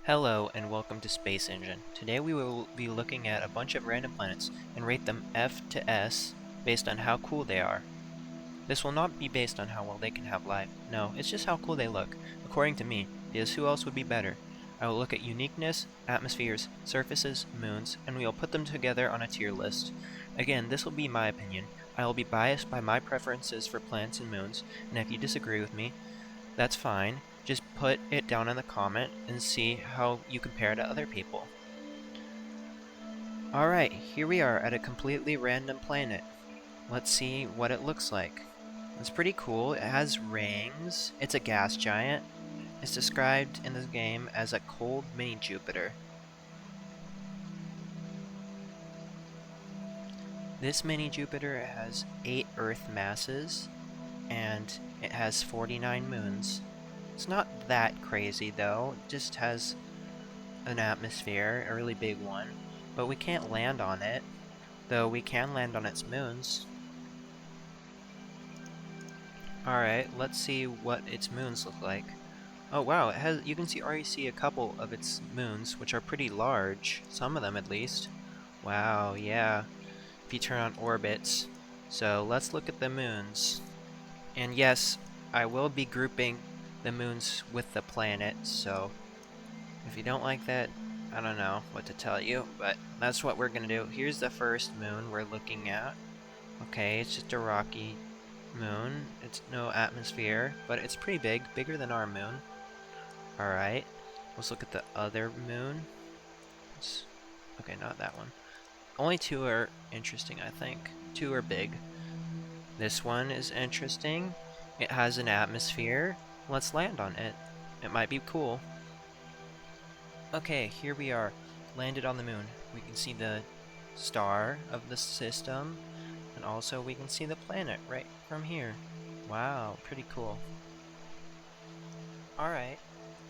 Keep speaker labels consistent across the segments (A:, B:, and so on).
A: Hello and welcome to Space Engine. Today we will be looking at a bunch of random planets and rate them F to S based on how cool they are. This will not be based on how well they can have life. No, it's just how cool they look, according to me, because who else would be better? I will look at uniqueness, atmospheres, surfaces, moons, and we will put them together on a tier list. Again, this will be my opinion. I will be biased by my preferences for planets and moons, and if you disagree with me, that's fine. Just put it down in the comment and see how you compare to other people. Alright, here we are at a completely random planet. Let's see what it looks like. It's pretty cool. It has rings. It's a gas giant. It's described in this game as a cold mini Jupiter. This mini Jupiter has 8 Earth masses, and it has 49 moons. It's not that crazy though, it just has an atmosphere, a really big one, but we can't land on it, though we can land on its moons. Alright, let's see what its moons look like. Oh wow, you can already see a couple of its moons, which are pretty large, some of them at least. Wow, yeah, if you turn on orbits. So let's look at the moons. And yes, I will be grouping the moons with the planet, so if you don't like that, I don't know what to tell you, but that's what we're gonna do. Here's the first moon we're looking at. Okay, it's just a rocky moon. It's no atmosphere, but it's pretty big, bigger than our moon. Alright, let's look at the other moon. Okay, not that one. Only two are interesting, I think. Two are big. This one is interesting. It has an atmosphere. Let's land on it. It might be cool. Okay, here we are, landed on the moon. We can see the star of the system, and also we can see the planet right from here. Wow, pretty cool. Alright,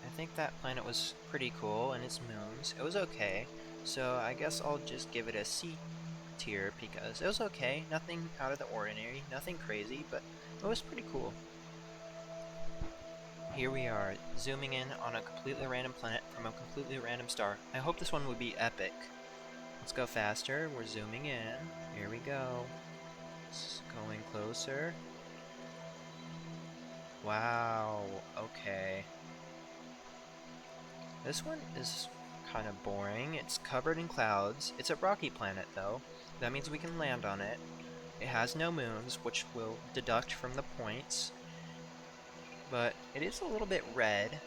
A: I think that planet was pretty cool, and its moons. It was okay, so I guess I'll just give it a C tier because it was okay. Nothing out of the ordinary, nothing crazy, but it was pretty cool. Here we are, zooming in on a completely random planet from a completely random star. I hope this one would be epic. Let's go faster, we're zooming in. Here we go. It's going closer. Wow, okay. This one is kind of boring. It's covered in clouds. It's a rocky planet though. That means we can land on it. It has no moons, which we'll deduct from the points. But it is a little bit red.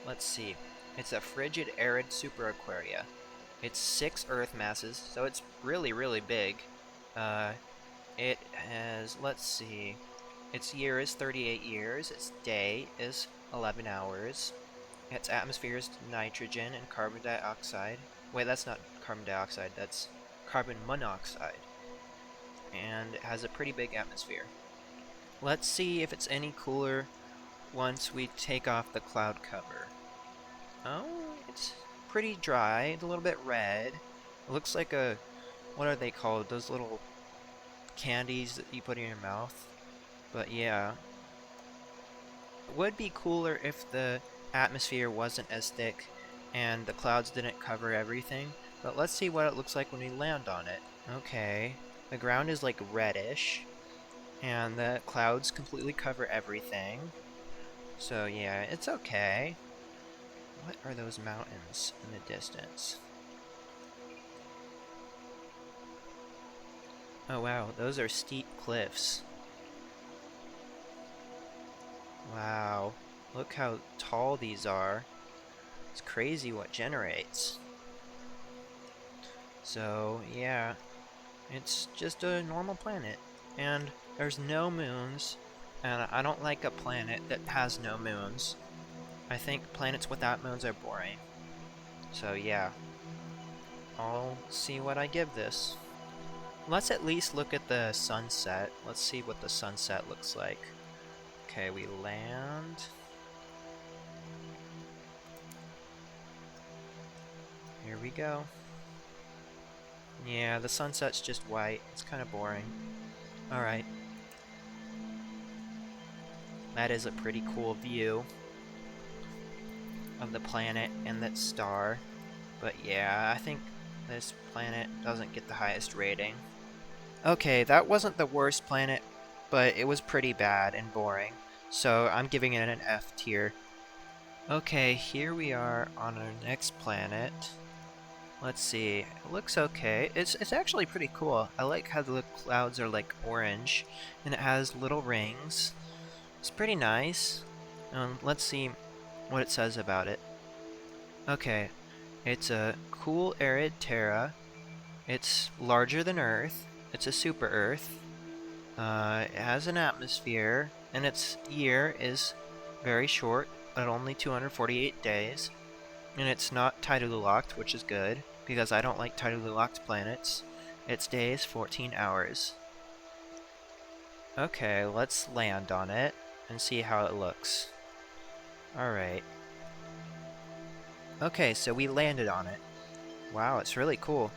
A: Let's see. It's a frigid, arid super aquaria. It's 6 Earth masses, so it's really, really big. It has, let's see, its year is 38 years, its day is 11 hours. Its atmosphere is nitrogen and carbon dioxide. Wait, that's not carbon dioxide, that's carbon monoxide. And it has a pretty big atmosphere. Let's see if it's any cooler once we take off the cloud cover. Oh, it's pretty dry, it's a little bit red. It looks like what are they called? Those little candies that you put in your mouth. But yeah. It would be cooler if the atmosphere wasn't as thick and the clouds didn't cover everything. But let's see what it looks like when we land on it. Okay, the ground is like reddish and the clouds completely cover everything. So yeah, it's okay. What are those mountains in the distance? Oh wow, those are steep cliffs. Wow, look how tall these are. It's crazy what generates. So yeah, it's just a normal planet. And there's no moons, and I don't like a planet that has no moons. I think planets without moons are boring. So yeah, I'll see what I give this. Let's at least look at the sunset. Let's see what the sunset looks like. Okay, we land. Here we go. Yeah, the sunset's just white. It's kind of boring. Alright. That is a pretty cool view. of the planet and that star. But yeah, I think this planet doesn't get the highest rating. Okay, that wasn't the worst planet, but it was pretty bad and boring. So I'm giving it an F tier. Okay, here we are on our next planet. Let's see. It looks okay. It's actually pretty cool. I like how the clouds are like orange, and it has little rings. It's pretty nice. Let's see what it says about it. Okay, it's a cool arid Terra. It's larger than Earth. It's a super Earth. It has an atmosphere, and its year is very short, at only 248 days. And it's not tidally locked, which is good, because I don't like tidally locked planets. Its day is 14 hours. Okay, let's land on it and see how it looks. Alright. Okay, so we landed on it. Wow, it's really cool.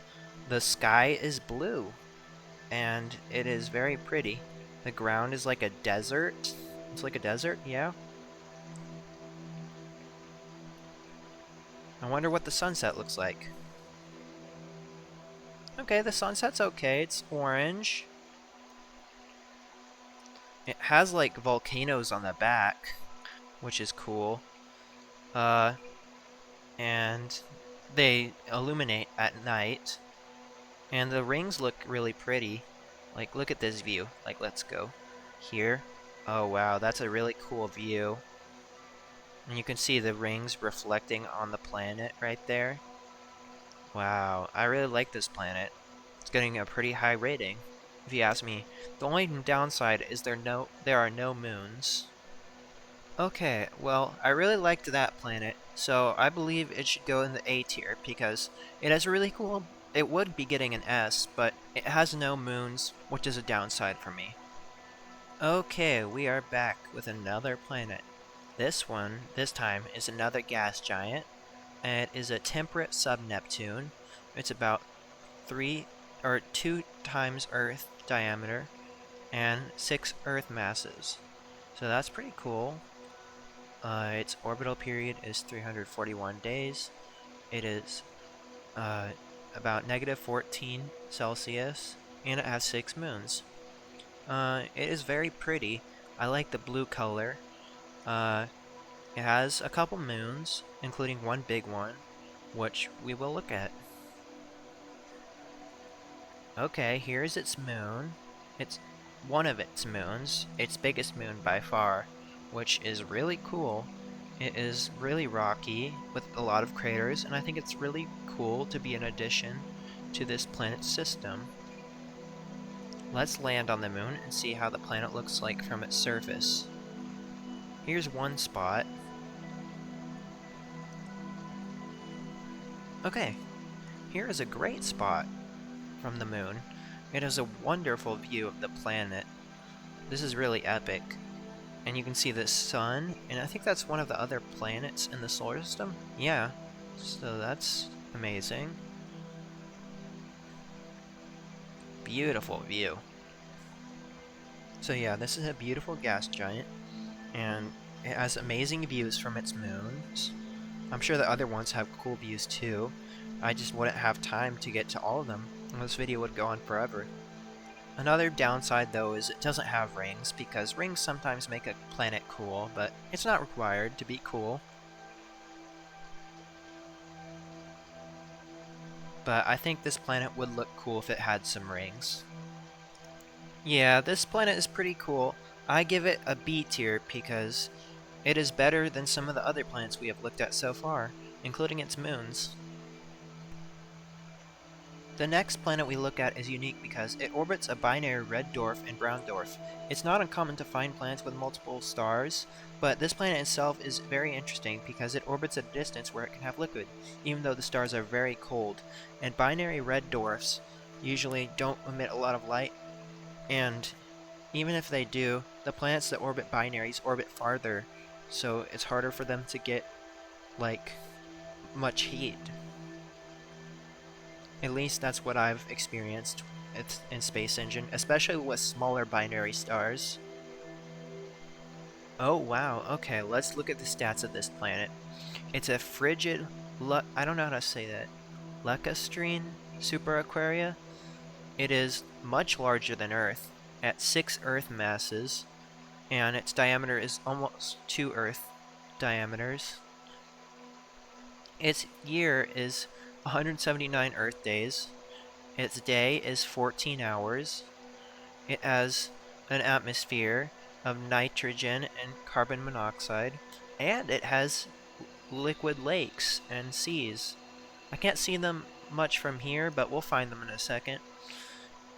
A: The sky is blue, and it is very pretty. The ground is like a desert. It's like a desert, yeah. I wonder what the sunset looks like. Okay, the sunset's okay. It's orange. It has like volcanoes on the back, which is cool. And they illuminate at night. And the rings look really pretty. Like, look at this view. Like, let's go here. Oh wow, that's a really cool view. And you can see the rings reflecting on the planet right there. Wow, I really like this planet. It's getting a pretty high rating, if you ask me. The only downside is there are no moons. Okay, well, I really liked that planet, so I believe it should go in the A tier because it has a really cool. It would be getting an S, but it has no moons, which is a downside for me. Okay, we are back with another planet. This time, is another gas giant. And it is a temperate sub-Neptune. It's about 2 times Earth diameter and 6 Earth masses. So that's pretty cool. Its orbital period is 341 days. It is about -14 Celsius, and it has 6 moons. It is very pretty. I like the blue color. It has a couple moons, including one big one, which we will look at. Okay, here's its moon. It's one of its moons, its biggest moon by far, which is really cool. It is really rocky with a lot of craters, and I think it's really cool to be an addition to this planet's system. Let's land on the moon and see how the planet looks like from its surface. Here's one spot. Okay, here is a great spot from the moon. It has a wonderful view of the planet. This is really epic. And you can see the sun, and I think that's one of the other planets in the solar system. Yeah, so that's amazing. Beautiful view. So yeah, this is a beautiful gas giant, and it has amazing views from its moons. I'm sure the other ones have cool views too. I just wouldn't have time to get to all of them, and this video would go on forever. Another downside though is it doesn't have rings, because rings sometimes make a planet cool, but it's not required to be cool. But I think this planet would look cool if it had some rings. Yeah, this planet is pretty cool. I give it a B tier because it is better than some of the other planets we have looked at so far, including its moons. The next planet we look at is unique because it orbits a binary red dwarf and brown dwarf. It's not uncommon to find planets with multiple stars, but this planet itself is very interesting because it orbits at a distance where it can have liquid, even though the stars are very cold. And binary red dwarfs usually don't emit a lot of light, and even if they do, the planets that orbit binaries orbit farther, so it's harder for them to get, like, much heat. At least that's what I've experienced in Space Engine, especially with smaller binary stars. Oh wow, okay, let's look at the stats of this planet. It's a frigid, I don't know how to say that, lacustrine super Aquaria. It is much larger than Earth, at 6 Earth masses, and its diameter is almost 2 Earth diameters. Its year is 179 Earth days. Its day is 14 hours. It has an atmosphere of nitrogen and carbon monoxide, and it has liquid lakes and seas. I can't see them much from here, but we'll find them in a second.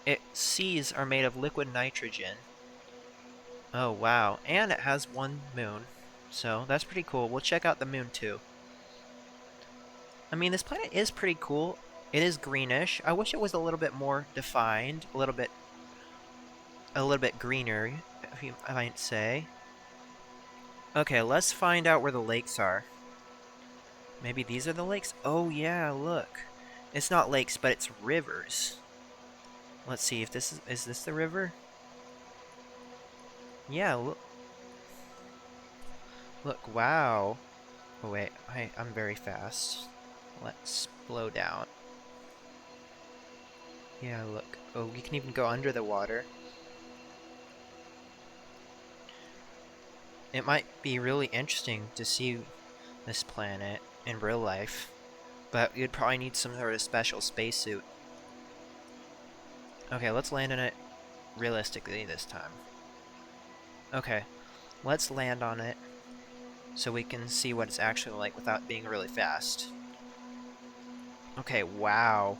A: Its seas are made of liquid nitrogen. Oh wow, and it has one moon, so that's pretty cool. We'll check out the moon too. I mean, this planet is pretty cool. It is greenish. I wish it was a little bit more defined, a little bit greener, if you might say. Okay, let's find out where the lakes are. Maybe these are the lakes? Oh yeah, look. It's not lakes, but it's rivers. Let's see if this is this the river? Yeah, look. Look, wow. Oh wait, I'm very fast. Let's slow down. Yeah, look. Oh, we can even go under the water. It might be really interesting to see this planet in real life, but you'd probably need some sort of special spacesuit. Okay, let's land in it realistically this time. Okay, let's land on it so we can see what it's actually like without being really fast. Okay, wow.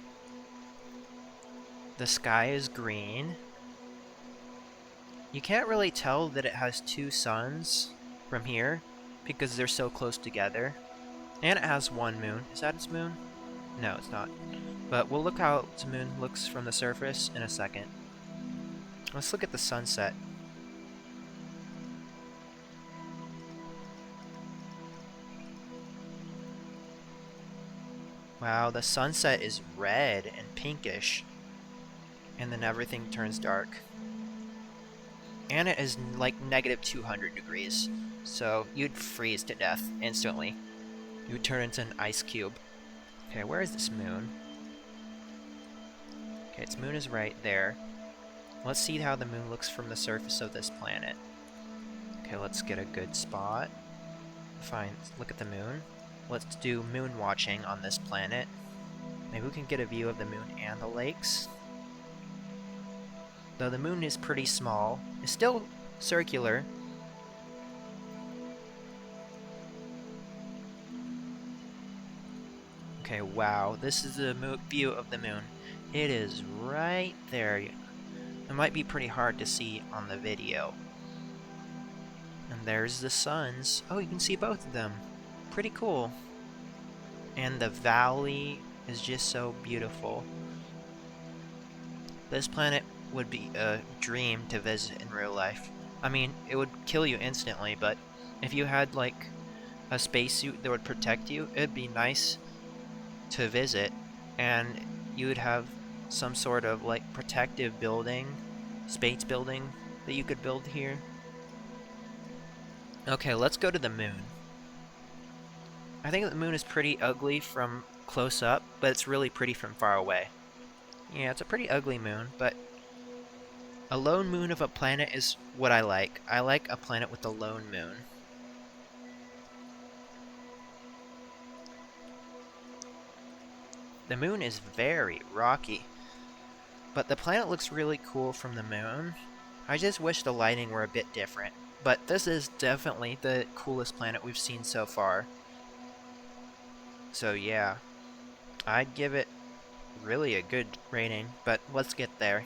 A: The sky is green. You can't really tell that it has two suns from here because they're so close together. And it has one moon. Is that its moon? No, it's not. But we'll look how its moon looks from the surface in a second. Let's look at the sunset. Wow, the sunset is red and pinkish. And then everything turns dark. And it is like negative 200 degrees. So you'd freeze to death instantly. You would turn into an ice cube. Okay, where is this moon? Okay, its moon is right there. Let's see how the moon looks from the surface of this planet. Okay, let's get a good spot. Fine, look at the moon. Let's do moon watching on this planet. Maybe we can get a view of the moon and the lakes. Though the moon is pretty small, it's still circular. Okay, wow, this is the view of the moon. It is right there. It might be pretty hard to see on the video. And there's the suns. Oh, you can see both of them. Pretty cool. And the valley is just so beautiful. This planet would be a dream to visit in real life. I mean, it would kill you instantly, but if you had like a spacesuit that would protect you, it'd be nice to visit, and you would have some sort of like protective building, space building that you could build here. Okay, let's go to the moon. I think the moon is pretty ugly from close up, but it's really pretty from far away. Yeah, it's a pretty ugly moon, but a lone moon of a planet is what I like. I like a planet with a lone moon. The moon is very rocky, but the planet looks really cool from the moon. I just wish the lighting were a bit different, but this is definitely the coolest planet we've seen so far. So yeah, I'd give it really a good rating, but let's get there.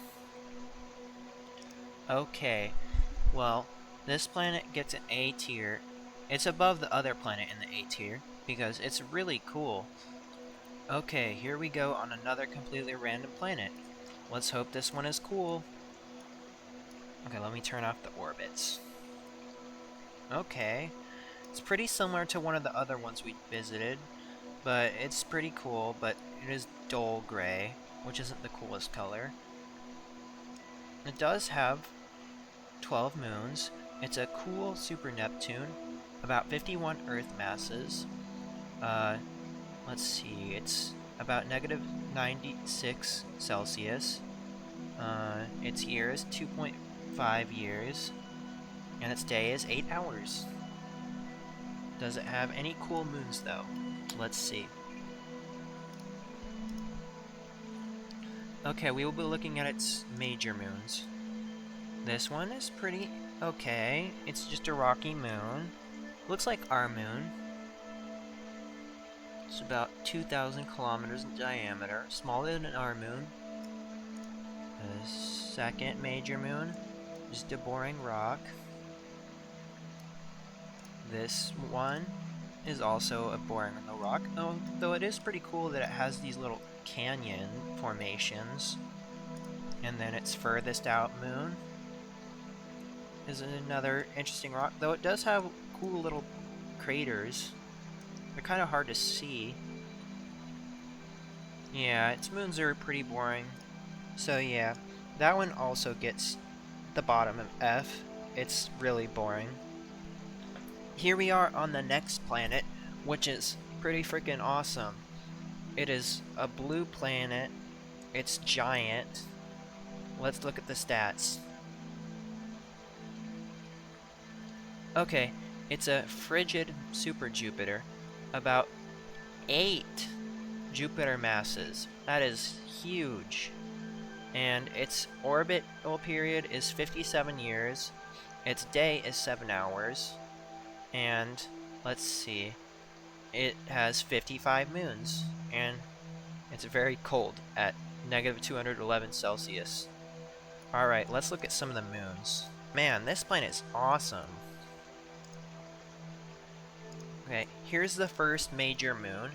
A: Okay, well, this planet gets an A tier. It's above the other planet in the A tier because it's really cool. Okay, here we go on another completely random planet. Let's hope this one is cool. Okay, let me turn off the orbits. Okay, it's pretty similar to one of the other ones we visited, but it's pretty cool, but it is dull gray, which isn't the coolest color. It does have 12 moons, It's a cool super Neptune, about 51 Earth masses. Let's see, it's about negative 96 Celsius. Its year is 2.5 years, and its day is 8 hours. Does it have any cool moons, though? Let's see. Okay, we will be looking at its major moons. This one is pretty okay. It's just a rocky moon. Looks like our moon. It's about 2,000 kilometers in diameter, smaller than our moon. The second major moon, just a boring rock. This one is also a boring rock, though it is pretty cool that it has these little canyon formations. And then its furthest out moon is another interesting rock, though it does have cool little craters. They're kind of hard to see. Yeah, its moons are pretty boring. So yeah, that one also gets the bottom of F. It's really boring. Here we are on the next planet, which is pretty freaking awesome. It is a blue planet. It's giant. Let's look at the stats. Okay, it's a frigid super Jupiter. About 8 Jupiter masses. That is huge. And its orbital period is 57 years. Its day is 7 hours. And let's see. It has 55 moons. And it's very cold at negative 211 Celsius. Alright, let's look at some of the moons. Man, this planet is awesome. Okay, here's the first major moon.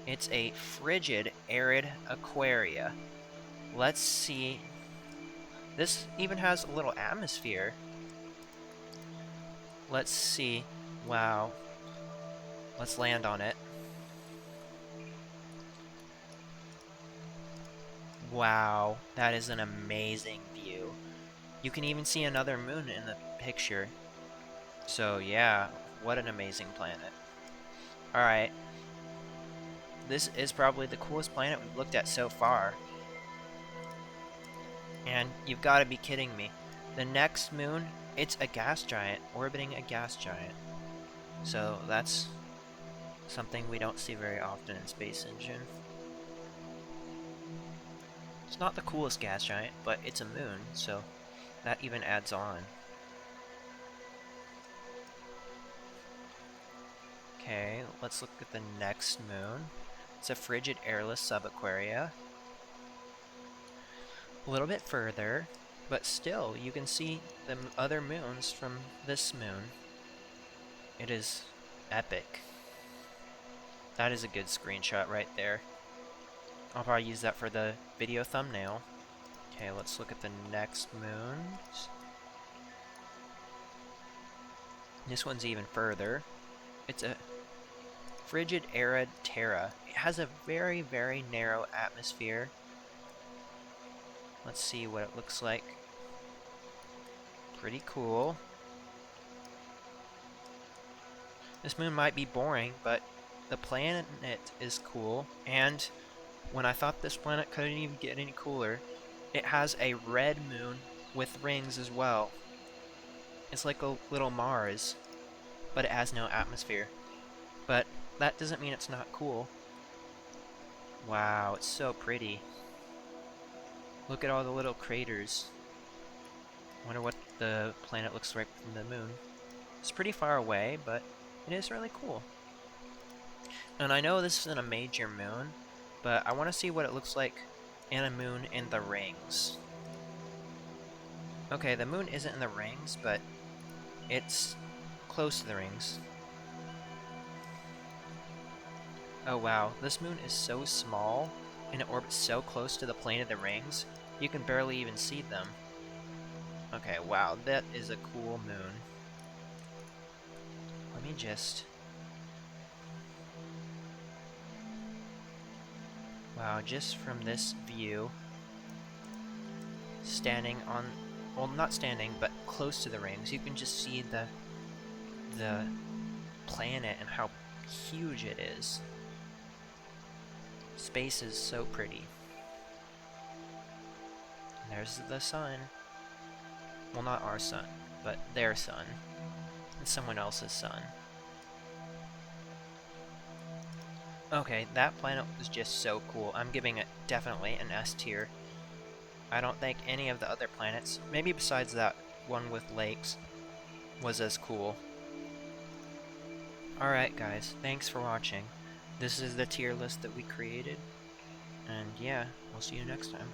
A: It's a frigid, arid Aquaria. Let's see. This even has a little atmosphere. Let's see. Wow. Let's land on it. Wow, that is an amazing view. You can even see another moon in the picture. So yeah, what an amazing planet. Alright. This is probably the coolest planet we've looked at so far. And you've got to be kidding me. The next moon, it's a gas giant, orbiting a gas giant. So that's something we don't see very often in Space Engine. It's not the coolest gas giant, but it's a moon, so that even adds on. Okay, let's look at the next moon. It's a frigid, airless subaquaria. A little bit further, but still, you can see the other moons from this moon. It is epic. That is a good screenshot right there. I'll probably use that for the video thumbnail. Okay, let's look at the next moons. This one's even further. It's a frigid, arid Terra. It has a very, very narrow atmosphere. Let's see what it looks like. Pretty cool. This moon might be boring, but the planet is cool. And when I thought this planet couldn't even get any cooler, it has a red moon with rings as well. It's like a little Mars, but it has no atmosphere. But that doesn't mean it's not cool. Wow, it's so pretty. Look at all the little craters. Wonder what the planet looks like from the moon. It's pretty far away, but it is really cool. And I know this isn't a major moon, but I want to see what it looks like in a moon in the rings. Okay, the moon isn't in the rings, but it's close to the rings. Oh wow, this moon is so small, and it orbits so close to the plane of the rings, you can barely even see them. Okay, wow, that is a cool moon. Let me just... Wow, just from this view, standing on well, not standing, but close to the rings, you can just see the planet and how huge it is. Space is so pretty. And there's the sun. Well, not our sun, but their sun. And someone else's sun. Okay, that planet was just so cool. I'm giving it definitely an S tier. I don't think any of the other planets, maybe besides that one with lakes, was as cool. Alright guys, thanks for watching. This is the tier list that we created. And yeah, we'll see you next time.